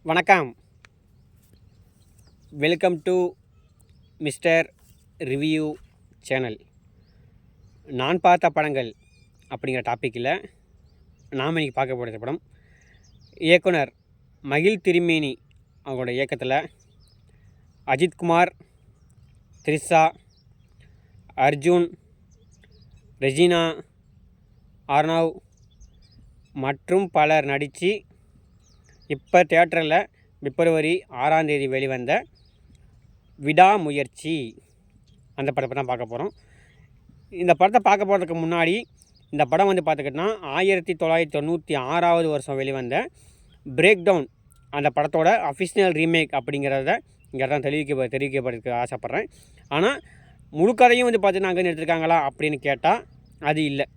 வணக்கம். Welcome to mister review channel. நான் பார்த்த படங்கள் அப்படிங்கிற டாப்பிக்கில் நாம் இன்றைக்கி பார்க்க போகிற படம் இயக்குனர் மகிழ் திருமேனி அவங்களோட இயக்கத்தில் அஜித்குமார், த்ரிஷா, அர்ஜுன், ரெஜினா, அர்ணவ் மற்றும் பலர் நடித்து இப்போ தியேட்டரில் பிப்ரவரி 6ஆம் தேதி வெளிவந்த விடாமுயற்சி அந்த படத்தை தான் பார்க்க போகிறோம். இந்த படத்தை பார்க்க போகிறதுக்கு முன்னாடி இந்த படம் பார்த்துக்கிட்டோன்னா 1996 வருஷம் வெளிவந்த பிரேக் டவுன் அந்த படத்தோட அஃபிஷியல் ரீமேக் அப்படிங்கிறத இங்கே தான் தெரிவிக்கப்படுறதுக்கு ஆசைப்பட்றேன். ஆனால் முழு கதையும் பார்த்திங்கன்னா அங்கே எடுத்துருக்காங்களா அப்படின்னு கேட்டால் அது இல்லை.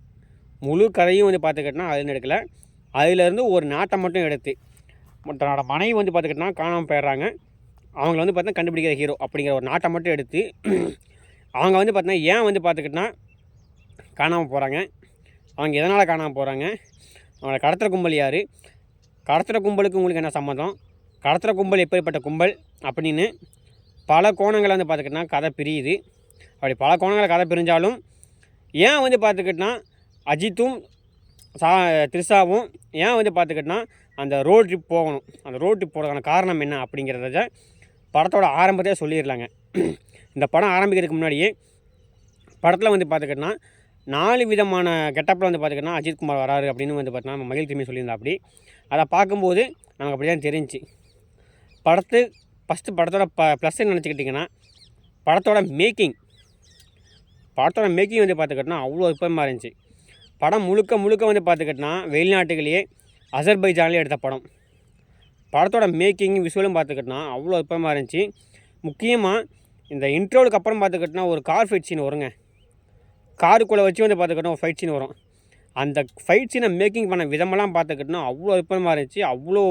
முழு கதையும் பார்த்துக்கிட்டோன்னா அதுன்னு எடுக்கலை. அதிலேருந்து ஒரு நாட்டை மட்டும் எடுத்து தன்னோட மனைவி பார்த்துக்கிட்டோன்னா காணாமல் போயிடுறாங்க. அவங்கள பார்த்தீங்கன்னா கண்டுபிடிக்கிற ஹீரோ அப்படிங்கிற ஒரு நாட்டை மட்டும் எடுத்து அவங்க பார்த்தீங்கன்னா ஏன் பார்த்துக்கிட்டோன்னா காணாமல் போகிறாங்க, அவங்க எதனால் காணாமல் போகிறாங்க, அவங்களோட கடத்துகிற கும்பல் யார், கடத்துகிற கும்பலுக்கு உங்களுக்கு என்ன சம்மந்தம், கடத்துகிற கும்பல் எப்படிப்பட்ட கும்பல் அப்படின்னு பல கோணங்களை பார்த்துக்கிட்டோன்னா கதை பிரியுது. அப்படி பல கோணங்களை கதை பிரிஞ்சாலும் ஏன் பார்த்துக்கிட்டோன்னா அஜித்தும் த்ரிஷாவும் ஏன் பார்த்துக்கிட்டோன்னா அந்த ரோட் ட்ரிப் போகணும், அந்த ரோட் ட்ரிப் போகிறதுக்கான காரணம் என்ன அப்படிங்கிறத படத்தோட ஆரம்பத்தையே சொல்லிடலாங்க. இந்த படம் ஆரம்பிக்கிறதுக்கு முன்னாடியே படத்தில் பார்த்துக்கிட்டோன்னா 4 விதமான கெட்டப்பில் பார்த்துக்கிட்டோன்னா அஜித்குமார் வராரு அப்படின்னு பார்த்தீங்கன்னா நம்ம மகிழ் திரும்பி சொல்லியிருந்தா. அப்படி அதை பார்க்கும்போது நமக்கு அப்படி தான் தெரிஞ்சிச்சு. ஃபஸ்ட்டு படத்தோட ப்ளஸ் நினச்சிக்கிட்டிங்கன்னா படத்தோட மேக்கிங் பார்த்துக்கிட்டோன்னா அவ்வளோ விருப்பமாக இருந்துச்சு. படம் முழுக்க பார்த்துக்கிட்டோன்னா வெளிநாட்டுகளையே அசர்பைஜான்லேயே எடுத்த படம். படத்தோட மேக்கிங் விஷுவலும் பார்த்துக்கிட்டோன்னா அவ்வளோ விருப்பமாக இருந்துச்சு. முக்கியமாக இந்த இன்ட்ரோவுக்கு அப்புறம் பார்த்துக்கிட்டோன்னா ஒரு கார் ஃபைட் சீன் வருங்க. காருக்குள்ளே வச்சு பார்த்துக்கிட்டோன்னா ஒரு ஃபைட் சீன் வரும். அந்த ஃபைட் சீனை மேக்கிங் பண்ண விதமெல்லாம் பார்த்துக்கிட்டோன்னா அவ்வளோ விருப்பமாக இருந்துச்சு, அவ்வளோ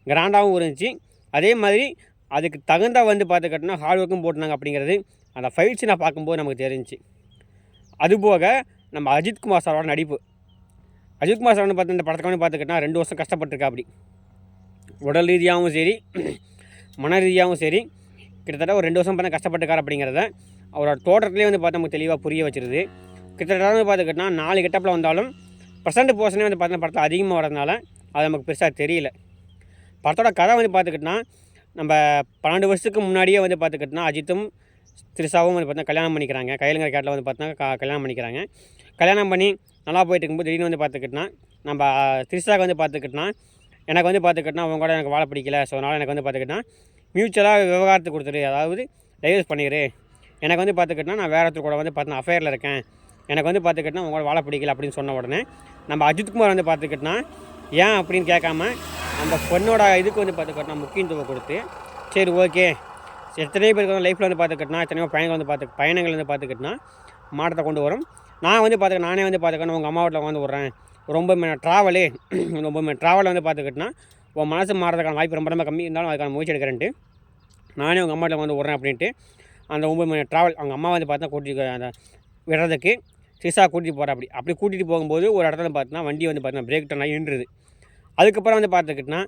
கிராண்டாகவும் இருந்துச்சு. அதே மாதிரி அதுக்கு தகுந்த பார்த்துக்கிட்டோன்னா ஹார்ட் ஒர்க்கும் போட்டுனாங்க அப்படிங்கிறது அந்த ஃபைட் சீனை பார்க்கும்போது நமக்கு தெரிஞ்சிச்சு. அதுபோக நம்ம அஜித்குமார் சாரோட நடிப்பு. அஜித்குமார் சார் பார்த்து இந்த படத்துக்கு பார்த்துக்கிட்டோன்னா 2 வருஷம் கஷ்டப்பட்டுருக்கா. அப்படி உடல் ரீதியாகவும் சரி மன ரீதியாகவும் சரி கிட்டத்தட்ட ஒரு 2 வருஷம் பார்த்தா கஷ்டப்பட்டுருக்கார் அப்படிங்கிறத அவரோட தோற்றத்துலேயே பார்த்தா நமக்கு தெளிவாக புரிய வச்சிருது. கிட்டத்தட்ட பார்த்துக்கிட்டோன்னா 4 கெட்டப்பில் வந்தாலும் போர்ஷனே பார்த்தா படத்தில் அதிகமாக வரதுனால அது நமக்கு பெருசாக தெரியல. படத்தோட கதை பார்த்துக்கிட்டோன்னா நம்ம 12 வருஷத்துக்கு முன்னாடியே பார்த்துக்கிட்டோன்னா அஜித்தும் த்ரிஷாவும் பார்த்தா கல்யாணம் பண்ணிக்கிறாங்க. கையிலங்கிற கேட்டில் பார்த்தா கல்யாணம் பண்ணிக்கிறாங்க. கல்யாணம் பண்ணி நல்லா போயிட்டு இருக்கும்போது திடீர்னு பார்த்துக்கிட்டோன்னா நம்ம த்ரிஷாவுக்கு பார்த்துக்கிட்டோன்னா எனக்கு பார்த்துக்கிட்டோன்னா அவங்க கூட எனக்கு வாழ பிடிக்கல, ஸோ அதனால் எனக்கு பார்த்துக்கிட்டோன்னா மியூச்சுவலாக விவகாரத்தை கொடுத்துரு, அதாவது டைவர்ஸ் பண்ணிடு, எனக்கு பார்த்துக்கிட்டோன்னா நான் வேறு ஒருத்தர் கூட பார்த்தா அஃபேரில் இருக்கேன், எனக்கு பார்த்துக்கிட்டோன்னா உங்களோட வாழ பிடிக்கல அப்படின்னு சொன்ன உடனே நம்ம அஜித்குமார் பார்த்துக்கிட்டோன்னா ஏன் அப்படின்னு கேட்காம அந்த பொண்ணோட இதுக்கு பார்த்துக்கிட்டோன்னா முக்கியத்துவம் கொடுத்து சரி ஓகே, எத்தனையோ பேருக்கு லைஃப்பில் பார்த்துக்கிட்டோன்னா எத்தனையோ பயணங்கள் பார்த்துக்கிட்டோன்னா மாற்றத்தை கொண்டு வரும். நான் நானே பார்த்துக்கிட்டேன் உங்கள் அம்மா வீட்டில் விட்றேன், ரொம்ப ட்ராவலே பார்த்துக்கிட்டோன்னா உன் மனசு மாறதுக்கான வாய்ப்பு ரொம்ப கம்மி இருந்தாலும் அதுக்கான முயற்சி எடுக்கிறேன்ட்டு நானே உங்கள் அம்மா வீட்டில் விட்றேன் அப்படின்ட்டு அந்த 9 மணி ட்ராவல் அவங்க அம்மா பார்த்தா கூட்டிட்டு அந்த விடுறதுக்கு த்ரிஷா கூட்டிகிட்டு போகிறேன். அப்படி கூட்டிகிட்டு போகும்போது ஒரு இடத்துல பார்த்தீங்கன்னா வண்டி பார்த்தீங்கன்னா பிரேக் டவுன் ஆகி நின்றுது. அதுக்கப்புறம் பார்த்துக்கிட்டோன்னா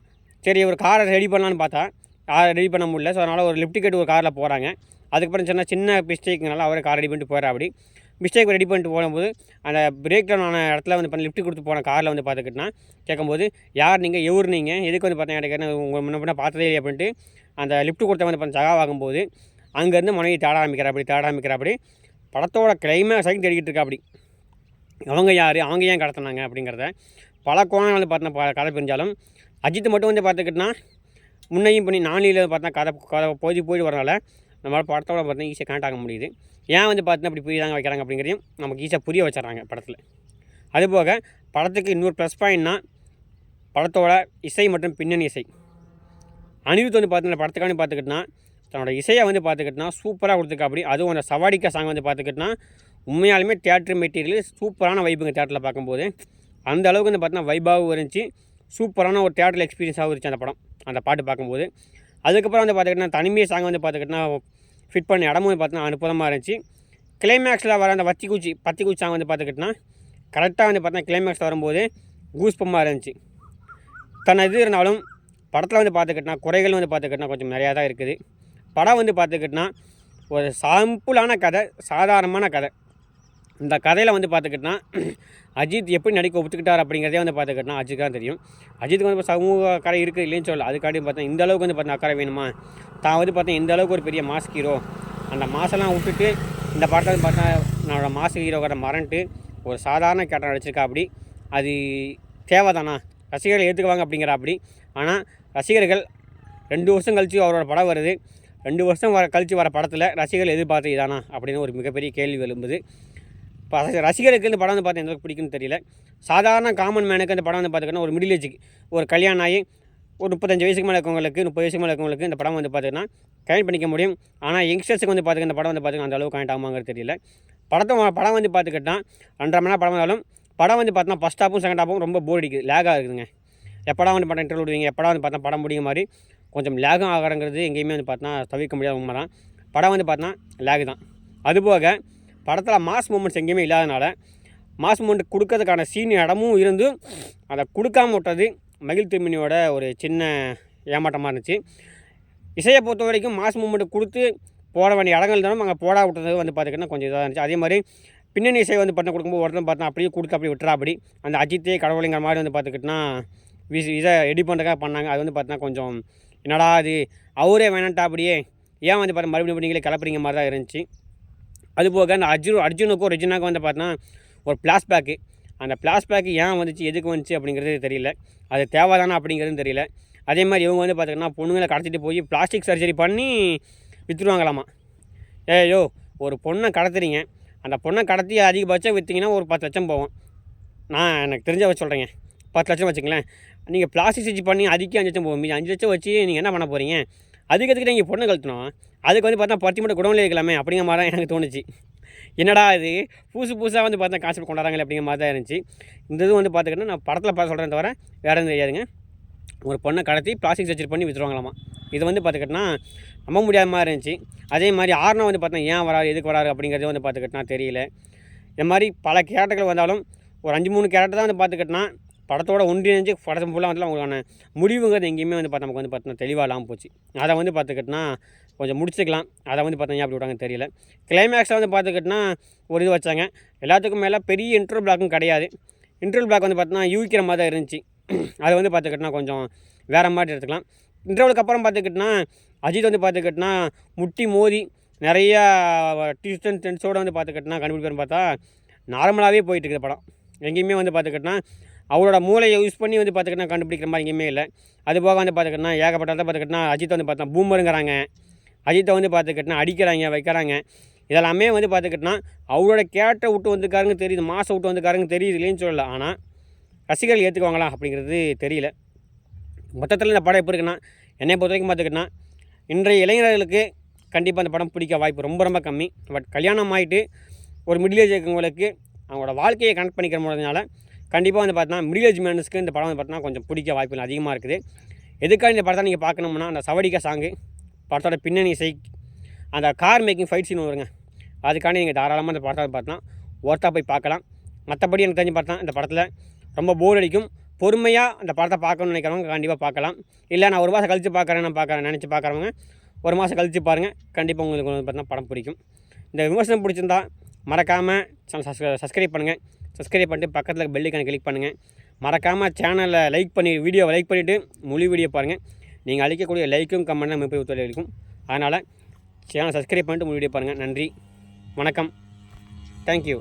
சரி ஒரு காரை ரெடி பண்ணலான்னு பார்த்தா காரை ரெடி பண்ண முடியல, ஸோ அதனால் ஒரு லிஃப்ட் கேட்டு ஒரு காரில் போகிறாங்க. அதுக்கப்புறம் சின்ன மிஸ்டேக்குனால அவரே கார் ரெடி பண்ணிட்டு போகிறார். அப்படி மிஸ்டேக் ரெடி பண்ணிட்டு போகும்போது அந்த பிரேக் டவுன் ஆன இடத்துல பண்ணி லிஃப்ட் கொடுத்து போன காரில் பார்த்துக்கிட்டோன்னா கேட்கும்போது யார் நீங்கள், எவர் நீங்கள், எதுக்கு பார்த்தா எனக்கு உங்கள் முன்ன பார்த்ததே இல்லை அப்படின்ட்டு அந்த லிஃப்ட் கொடுத்த சகாவாகும்போது அங்கேருந்து மனைவி தேட ஆரம்பிக்கிற அப்படி படத்தோட கிளைமேக்ஸையும் தேடிக்கிட்டு இருக்கா. அப்படி அவங்க யார், அவங்க ஏன் கடத்தினாங்க அப்படிங்கிறத பல கோணங்கள் பார்த்தா கதை பிரிஞ்சாலும் அஜித் மட்டும் பார்த்துக்கிட்டோன்னா முன்னையும் பண்ணி 4 பார்த்தா கதை போய் வரனால நம்மளால் படத்தோட பார்த்தீங்கன்னா ஈஸியாக கனெக்ட் ஆக முடியுது. ஏன் பார்த்தீங்கன்னா அப்படி புரியாதாங்க வைக்கிறாங்க அப்படிங்கிறதையும் நமக்கு ஈஸியாக புரிய வச்சிடறாங்க படத்தில். அதுபோக படத்துக்கு இன்னொரு ப்ளஸ் பாயிண்ட்னா படத்தோட இசை மற்றும் பின்னணி இசை. அனிருத் பார்த்தீங்கன்னா படத்துக்காண்டி பார்த்துக்கிட்டோன்னா தன்னோட இசையை பார்த்துக்கிட்டோன்னா சூப்பராக கொடுத்துருக்கா. அப்படி அதுவும் அந்த சவாடிக்கா சாங் பார்த்துக்கிட்டோன்னா உண்மையாலுமே தியேட்டர் மெட்டீரியல் சூப்பரான வைப்புங்க. தியேட்டரில் பார்க்கும்போது அந்த அளவுக்கு பார்த்தீங்கன்னா வைபாகவும் இருந்துச்சு, சூப்பரான ஒரு தியேட்டர் எக்ஸ்பீரியன்ஸாகவும் இருந்துச்சு அந்த படம், அந்த பாட்டு பார்க்கும்போது. அதுக்கப்புறம் பார்த்துக்கிட்டோன்னா தனிமையை சாங் பார்த்துக்கிட்டோன்னா ஃபிட் பண்ண இடமும் பார்த்தீங்கன்னா அனுபவமாக இருந்துச்சு. கிளைமேக்ஸில் வர அந்த பத்தி குச்சி சாங் பார்த்துக்கிட்டோன்னா கரெக்டாக பார்த்தீங்கன்னா கிளைமேக்ஸில் வரும்போது கூஸ்பம்மாக இருந்துச்சு. தன் இது இருந்தாலும் படத்தில் வந்து பார்த்துக்கிட்டனா குறைகள் வந்து பார்த்துக்கிட்டனா கொஞ்சம் நிறையா தான் இருக்குது. படம் வந்து பார்த்துக்கிட்டனா ஒரு சாம்பிளான கதை, சாதாரணமான கதை. இந்த கதையில் வந்து பார்த்துக்கிட்டனா அஜித் எப்படி நடிக்க ஒத்துக்கிட்டார் அப்படிங்கிறதே வந்து பார்த்துக்கிட்டனா அஜித்துக்கு தான் தெரியும். அஜித்துக்கு வந்து சமூக அக்கறை இருக்குது இல்லைன்னு சொல்லல. அதுக்காட்டி பார்த்தா இந்த அளவுக்கு வந்து பார்த்தா அக்கறை வேணுமா, தான் வந்து பார்த்தா இந்த அளவுக்கு ஒரு பெரிய மாஸ் ஹீரோ, அந்த மாசெல்லாம் விட்டுட்டு இந்த படத்தை வந்து பார்த்தா என்னோடய மாஸ் ஹீரோக்கிற மறந்துட்டு ஒரு சாதாரண கேரக்டர் நடிச்சிருக்கா. அப்படி அது தேவைதானா, ரசிகர்கள் ஏற்றுக்குவாங்க அப்படிங்கிற அப்படி. ஆனால் ரசிகர்கள் 2 வருஷம் கழித்து அவரோட படம் வருது, 2 வருஷம் கழித்து வர படத்தில் ரசிகர்கள் எதிர்பார்த்து இதானா அப்படின்னு ஒரு மிகப்பெரிய கேள்வி எழும்புது. இப்போ ரசிகருக்கு இந்த படம் வந்து பார்த்தா எந்த அளவுக்கு பிடிக்குன்னு தெரியல. சாதாரண காமன் மேனுக்கு இந்த படம் வந்து பார்த்திங்கன்னா ஒரு மிடில் ஏஜுக்கு ஒரு கல்யாணம் ஆகி ஒரு 35 வயசுக்கு மேலே இருக்கவங்களுக்கு 30 வயசுக்கு மேலே இருக்கவங்களுக்கு இந்த படம் வந்து பார்த்திங்கன்னா கனெக்ட் பண்ணிக்க முடியும். ஆனால் யங்ஸ்டர்ஸுக்கு வந்து பார்த்திங்கன்னா இந்த படம் வந்து பார்த்திங்கன்னா அந்த அளவுக்கு கனெக்ட் ஆகுமாங்கிறது தெரியல. படம் வந்து பார்த்துக்கிட்டா 2.5 மணி நேரம் படம் வந்தாலும் படம் வந்து பார்த்தோன்னா ஃபஸ்ட் ஹாஃபும் செகண்ட் ஹாஃபும் ரொம்ப போர் அடிக்குது, லேகாக இருக்குதுங்க. எப்படா வந்து படம் இன்டர்வல் விடுவீங்க, எப்படா வந்து பார்த்தா படம் முடியும் மாதிரி கொஞ்சம் லேகும் ஆகிறங்கிறது எங்கேயுமே வந்து பார்த்தா தவிர்க்க முடியாத உண்மை தான். படம் வந்து பார்த்தா லேகு தான். அதுபோக படத்தில் மாஸ் மூமெண்ட்ஸ் எங்கேயுமே இல்லாதனால மாஸ் மூமெண்ட் கொடுக்கறதுக்கான சீன் இடமும் இருந்து அதை கொடுக்காம விட்டது மகிழ் திருமணியோட ஒரு சின்ன ஏமாற்றமாக இருந்துச்சு. இசையை பொறுத்த வரைக்கும் மாஸ் மூமெண்ட் கொடுத்து போட வேண்டிய இடங்கள் தானே அங்கே போடா விட்டது வந்து பார்த்திங்கன்னா கொஞ்சம் இதாக இருந்துச்சு. அதே மாதிரி பின்னணி இசை வந்து பண்ண கொடுக்கும்போது ஒருத்தன் பார்த்தா அப்படியே கொடுத்து அப்படி விட்டுறா. அப்படி அந்த அஜித்தே கடவுளைங்கிற மாதிரி வந்து பார்த்துக்கிட்டனா இதை எடிட் பண்ணுறதுக்காக பண்ணாங்க. அது வந்து பார்த்தீங்கன்னா கொஞ்சம் என்னடா அது அவரே வேணான்ட்டா அப்படியே ஏன் வந்து பார்த்தா மறுபடியும் நீங்களே கிளப்புறீங்க மாதிரி தான் இருந்துச்சு. அதுபோக அந்த அர்ஜுனுக்கும் ரெஜினாக்கும் வந்து பார்த்தீங்கன்னா ஒரு ஃப்ளாஷ்பேக்கு, அந்த ஃப்ளாஷ்பேக்கு ஏன் வந்துச்சு, எதுக்கு வந்துச்சு அப்படிங்கிறது தெரியல. அது தேவைதானா அப்படிங்கிறதும் தெரியல. அதே மாதிரி இவங்க வந்து பார்த்திங்கன்னா பொண்ணுங்களை கடத்திட்டு போய் பிளாஸ்டிக் சர்ஜரி பண்ணி விற்றுருவாங்களாமா. ஏயோ ஒரு பொண்ணை கடத்துறீங்க, அந்த பொண்ணை கடத்தி அதிகபட்சம் விற்றிங்கன்னா ஒரு 10 லட்சம் போகும். நான் எனக்கு தெரிஞ்ச வச்சு சொல்கிறேங்க, 10 லட்சம் வச்சுங்களேன். நீங்கள் பிளாஸ்டிக் சர்ஜரி பண்ணி அதுக்கே 5 லட்சம் போகும். 5 லட்சம் வச்சு நீங்கள் என்ன பண்ண போகிறீங்க, அதுக்கு நீங்கள் பொண்ணை கழுத்தணும், அதுக்கு வந்து பார்த்தா பருத்தி மட்டும் குடவுல இருக்கலாமே அப்படிங்கிற மாதிரி தான் எனக்கு தோணுச்சு. என்னடா இது புதுசாக வந்து பார்த்தா கான்செப்ட் கொண்டாடுறாங்களே அப்படிங்கிற மாதிரி தான் இருந்துச்சு. இந்த இது வந்து பார்த்துக்கிட்டா நான் படத்தில் பார்த்து சொல்கிறேன் தவிர வேறு எதுவும் தெரியாதுங்க. ஒரு பொண்ணை கடத்தி பிளாஸ்டிக் சர்ஜரி பண்ணி விற்றுருவாங்களாமா. இது வந்து பார்த்துக்கிட்டனா நம்ப முடியாத மாதிரி இருந்துச்சு. அதே மாதிரி ஆர்னா வந்து பார்த்தா ஏன் வராரு, எதுக்கு வராரு அப்படிங்கிறது வந்து பார்த்துக்கிட்டனா தெரியல. இந்த மாதிரி பல கேரக்டர்கள் வந்தாலும் ஒரு 5-3 கேரக்டர் தான் வந்து பார்த்துக்கிட்டனா படத்தோட ஒன்றிணைஞ்சு படத்தை ஃபுல்லாக வந்து அவங்களுக்கான முடிவுங்கிறது எங்கேயுமே வந்து பார்த்தா நமக்கு வந்து பார்த்தீங்கன்னா தெளிவாக இல்லாமல் போச்சு. அதை வந்து பார்த்துக்கிட்டனா கொஞ்சம் முடிச்சுக்கலாம். அதை வந்து பார்த்தா ஏன் அப்படி விட்டாங்கன்னு தெரியல. கிளைமேக்ஸில் வந்து பார்த்துக்கிட்டனா ஒரு இது வச்சாங்க. எல்லாத்துக்கும் மேலே பெரிய இன்டர்வல் பிளாக்கும் கிடையாது. இன்டர்வல் பிளாக் வந்து பார்த்தீங்கன்னா யூகிக்கிற மாதிரி தான் இருந்துச்சு. அதை வந்து பார்த்துக்கிட்டனா கொஞ்சம் வேறு மாதிரி எடுத்துக்கலாம். இன்டர்வலுக்கு அப்புறம் பார்த்துக்கிட்டனா அஜித் வந்து பார்த்துக்கிட்டனா முட்டி மோதி நிறையா ட்விஸ்ட் அண்ட் டென்ஸோடு வந்து பார்த்துக்கிட்டனா கண்டுபிடிப்பேன்னு பார்த்தா நார்மலாகவே போயிட்டு இருக்குது படம். எங்கேயுமே வந்து பார்த்துக்கிட்டனா அவரோட மூளையை யூஸ் பண்ணி வந்து பார்த்துக்கிட்டனா கண்டுபிடிக்கிற மாதிரி எங்கேயுமே இல்லை. அதுபோக வந்து பார்த்துக்கிட்டனா ஏகப்பட்டதை பார்த்துக்கிட்டனா அஜித்தை வந்து பார்த்தா பூமருங்கிறாங்க, அஜித்தை வந்து பார்த்துக்கிட்டனா அடிக்கிறாங்க வைக்கிறாங்க. இதெல்லாமே வந்து பார்த்துக்கிட்டனா அவரோட கேரக்டரை விட்டு வந்துக்காருங்க தெரியுது, மாசை விட்டு வந்துக்காருங்க தெரியுது இல்லைன்னு சொல்லலை. ஆனால் ரசிகர்கள் ஏற்றுக்குவாங்களா அப்படிங்கிறது தெரியல. மொத்தத்தில் இந்த படம் எப்படி இருக்குன்னா என்னை பொறுத்த வரைக்கும் பார்த்துக்கிட்டனா இன்றைய இளைஞர்களுக்கு கண்டிப்பாக அந்த படம் பிடிக்க வாய்ப்பு ரொம்ப ரொம்ப கம்மி. பட் கல்யாணம் ஆகிட்டு ஒரு மிடில் ஏஜ் இருக்கவங்களுக்கு அவங்களோட வாழ்க்கையை கனெக்ட் பண்ணிக்கிற போகிறதுனால கண்டிப்பாக வந்து பார்த்தீங்கன்னா மிடில் ஏஜ் மேன்ஸ்க்கு இந்த படம் வந்து பார்த்தீங்கன்னா கொஞ்சம் பிடிக்க வாய்ப்புகள் அதிகமாக இருக்குது. எதுக்காக இந்த படத்தை நீங்கள் பார்க்கணும்னா அந்த சவடிக்கா சாங்கு, படத்தோட பின்னணி இசை, அந்த கார் மேக்கிங் ஃபைட் சீன் வருங்க, அதுக்காண்டி நீங்கள் தாராளமாக இந்த படத்தை பார்த்தா ஒர்த்தாக போய் பார்க்கலாம். மற்றபடி எனக்கு தெரிஞ்சு பார்த்தா இந்த படத்தில் ரொம்ப போர் அடிக்கும். பொறுமையாக அந்த படத்தை பார்க்கணும்னு நினைக்கிறவங்க கண்டிப்பாக பார்க்கலாம். இல்லை நான் ஒரு மாதம் கழித்து நினச்சி பார்க்குறவங்க ஒரு மாதம் கழித்து பாருங்கள், கண்டிப்பாக உங்களுக்கு வந்து பார்த்தீங்கன்னா படம் பிடிக்கும். இந்த விமர்சனம் பிடிச்சிருந்தா மறக்காமல் சேனல் சப்ஸ்கிரைப் பண்ணுங்கள். சப்ஸ்கிரைப் பண்ணிட்டு பக்கத்தில் பெல்லைக்கான கிளிக் பண்ணுங்கள். மறக்காமல் சேனலை லைக் பண்ணி வீடியோவை லைக் பண்ணிவிட்டு முழு வீடியோ பாருங்கள். நீங்கள் அளிக்கக்கூடிய லைக்கும் கமெண்ட்டும் மிகப்பெரிய ஒத்துழைப்பு இருக்கும். அதனால் சேனல் சப்ஸ்கிரைப் பண்ணிட்டு முழு வீடியோ பாருங்கள். நன்றி, வணக்கம், தேங்க்யூ.